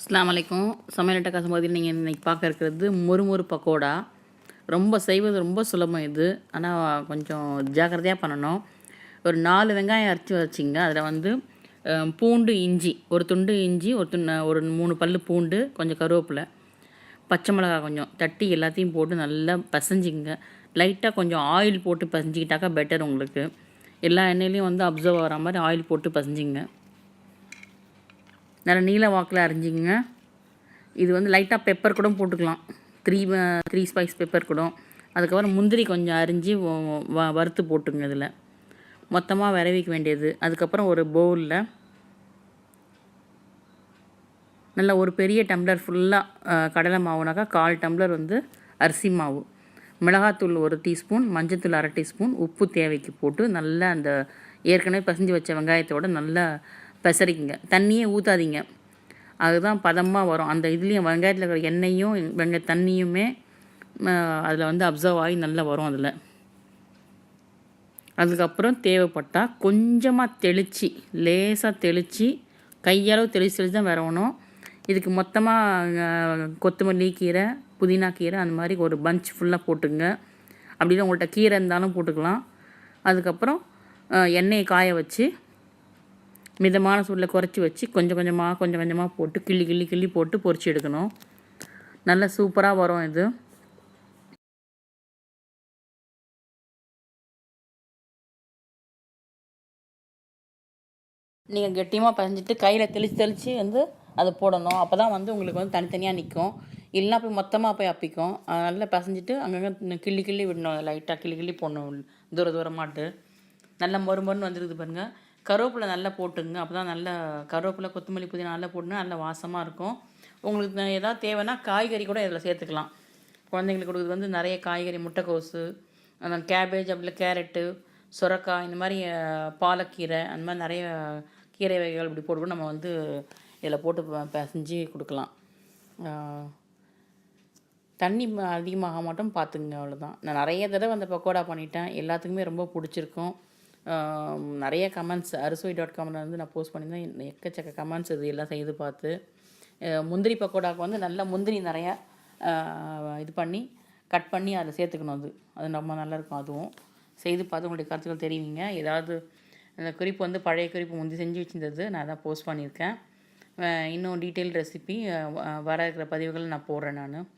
அஸ்ஸலாமு அலைக்கும். சமையல் காசும்போது நீங்கள் இன்றைக்கி பார்க்க இருக்கிறது முறுமுறு பக்கோடா. செய்வது ரொம்ப சுலபம் இது. ஆனால் கொஞ்சம் ஜாக்கிரதையாக பண்ணணும். ஒரு 4 வெங்காயம் அரைச்சி வச்சிங்க. அதில் வந்து பூண்டு, இஞ்சி, ஒரு துண்டு இஞ்சி, ஒரு 3 பல்லு பூண்டு, கொஞ்சம் கருவேப்பிலை, பச்சை மிளகாய் கொஞ்சம் தட்டி எல்லாத்தையும் போட்டு நல்லா பசைஞ்சிங்க. லைட்டாக கொஞ்சம் ஆயில் போட்டு பசைஞ்சிக்கிட்டாக்கா பெட்டர் உங்களுக்கு. எல்லா எண்ணெயிலையும் வந்து அப்சர்வ் ஆகிற மாதிரி ஆயில் போட்டு பசைஞ்சிங்க. நல்லா நீல வாக்கில் அரிஞ்சிங்க. இது வந்து லைட்டாக பெப்பர் கூட போட்டுக்கலாம். 3 ஸ்பைஸ் பெப்பர் கூட. அதுக்கப்புறம் முந்திரி கொஞ்சம் அரிஞ்சு வறுத்து போட்டுங்க. இதில் மொத்தமாக விரவிக்க வேண்டியது. அதுக்கப்புறம் ஒரு பவுலில் நல்லா ஒரு பெரிய டம்ளர் ஃபுல்லாக கடலை மாவுனாக்கா 1/4 டம்ளர் வந்து அரிசி மாவு, மிளகாத்தூள் 1 டீஸ்பூன், மஞ்சத்தூள் 1/2 டீஸ்பூன், உப்பு தேவைக்கு போட்டு நல்லா அந்த ஏற்கனவே பசைஞ்சு வச்ச வெங்காயத்தோடு நல்லா பெசரிக்குங்க. தண்ணியே ஊற்றாதீங்க. அதுதான் பதமாக வரும். அந்த இதுலேயும் வெங்காயத்தில் இருக்கிற எண்ணெயும் தண்ணியுமே அதில் வந்து அப்சர்வ் ஆகி நல்லா வரும். அதில் அதுக்கப்புறம் தேவைப்பட்டால் கொஞ்சமாக தெளித்து, லேசாக தெளித்து, கையளவு தெளித்து தான் வரணும். இதுக்கு மொத்தமாக கொத்தமல்லி கீரை, புதினா கீரை அந்த மாதிரி ஒரு பஞ்ச் ஃபுல்லாக போட்டுங்க. அப்படின்னா உங்கள்கிட்ட கீரை இருந்தாலும் போட்டுக்கலாம். அதுக்கப்புறம் எண்ணெயை காய வச்சு மிதமான சூடில் குறைச்சி வச்சு கொஞ்சம் கொஞ்சமாக போட்டு கிள்ளி போட்டு பொரிச்சு எடுக்கணும். நல்லா சூப்பராக வரும் இது. நீங்கள் கெட்டியமாக பசஞ்சிட்டு கையில் தெளித்து வந்து அதை போடணும். அப்போ தான் வந்து உங்களுக்கு வந்து தனித்தனியாக நிற்கும். இல்லைனா போய் மொத்தமாக போய் அப்பிக்கும். நல்லா பசஞ்சிட்டு அங்கங்கே கிள்ளி விடணும். லைட்டாக கிள்ளி போடணும். தூரமாட்டு நல்லா மொறுன்னு வந்துருக்குது பாருங்கள். கருவேப்பிலை நல்லா போட்டுங்க. அப்போ தான் நல்லா கருவேப்பிலை, கொத்தமல்லி, புதினா நல்லா போட்டுனா நல்லா வாசமாக இருக்கும். உங்களுக்கு எதாவது தேவைன்னா காய்கறி கூட இதில் சேர்த்துக்கலாம். குழந்தைங்களுக்கு கொடுக்குறது வந்து நிறைய காய்கறி, முட்டைக்கோசு, அந்த கேபேஜ், அப்படி கேரட்டு, சுரக்காய், இந்த மாதிரி பாலக்கீரை, அந்த மாதிரி நிறைய கீரை வகைகள் இப்படி போட்டு நம்ம வந்து இதில் போட்டு பிசைஞ்சு கொடுக்கலாம். தண்ணி அதிகமாக மாட்டோம் பார்த்துங்க. அவ்வளோதான். நான் நிறைய தடவை அந்த பக்கோடா பண்ணிட்டேன். எல்லாத்துக்குமே ரொம்ப பிடிச்சிருக்கும். நிறைய கமெண்ட்ஸ் arsoy.comல வந்து நான் போஸ்ட் பண்ணியிருந்தேன். எக்கச்சக்க கமெண்ட்ஸ் இது எல்லாம் செய்து பார்த்து. முந்திரி பக்கோடாவுக்கு வந்து நல்லா முந்திரி நிறையா இது பண்ணி கட் பண்ணி அதில் சேர்த்துக்கணும். அது ரொம்ப நல்லாயிருக்கும். அதுவும் செய்து பார்த்து உங்களுடைய கருத்துக்கள் தெரிவிங்க. ஏதாவது அந்த குறிப்பு வந்து பழைய குறிப்பு முந்தி செஞ்சு வச்சுருந்தது நான் தான் போஸ்ட் பண்ணியிருக்கேன். இன்னும் டீட்டெயில் ரெசிபி வர இருக்கிற பதிவுகள் நான் போடுறேன். நான்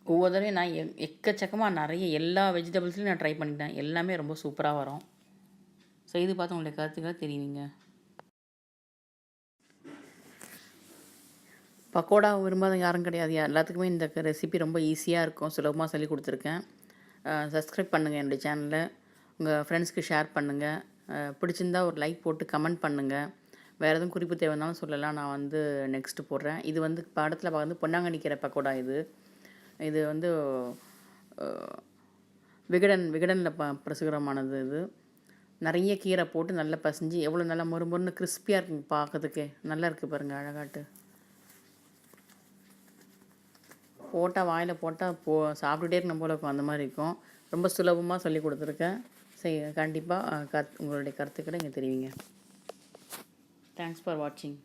ஒவ்வொரு தடவையும் நான் எக்கச்சக்கமாக நிறைய எல்லா வெஜிடபிள்ஸ்லையும் நான் ட்ரை பண்ணிட்டேன். எல்லாமே ரொம்ப சூப்பராக வரும். செய்து பார்த்து உங்களுடைய கருத்துக்களை தெரிவிங்க. பக்கோடா விரும்பாத யாரும் கிடையாது. எல்லாத்துக்குமே இந்த ரெசிபி ரொம்ப ஈஸியாக இருக்கும். சுலபமாக சொல்லி கொடுத்துருக்கேன். சப்ஸ்கிரைப் பண்ணுங்கள் என்னுடைய சேனலை. உங்கள் ஃப்ரெண்ட்ஸ்க்கு ஷேர் பண்ணுங்கள். பிடிச்சிருந்தா ஒரு லைக் போட்டு கமெண்ட் பண்ணுங்கள். வேறு எதுவும் குறிப்பு தேவைன்னாலும் சொல்லலாம். நான் வந்து நெக்ஸ்ட்டு போடுறேன். இது வந்து படத்தில் பார்க்குறது பொன்னாங்கண்ணி கீரை பக்கோடா. இது வந்து விகடனில் பிரசுரமானது. இது நிறைய கீரை போட்டு நல்லா பசைஞ்சு எவ்வளோ நல்லா மொறுன்னு கிறிஸ்பியாக இருக்குங்க. பார்க்கறதுக்கே நல்லா இருக்குது பாருங்கள். அழகாட்டு போட்டால் வாயில் போட்டால் சாப்பிட்டுட்டே இருக்கணும் போல இருக்கும். அந்த மாதிரி இருக்கும். ரொம்ப சுலபமாக சொல்லி கொடுத்துருக்கேன். கண்டிப்பாக உங்களுடைய கருத்துக்களை இங்கே தெரிவிங்க. தேங்க்ஸ் ஃபார் வாட்சிங்.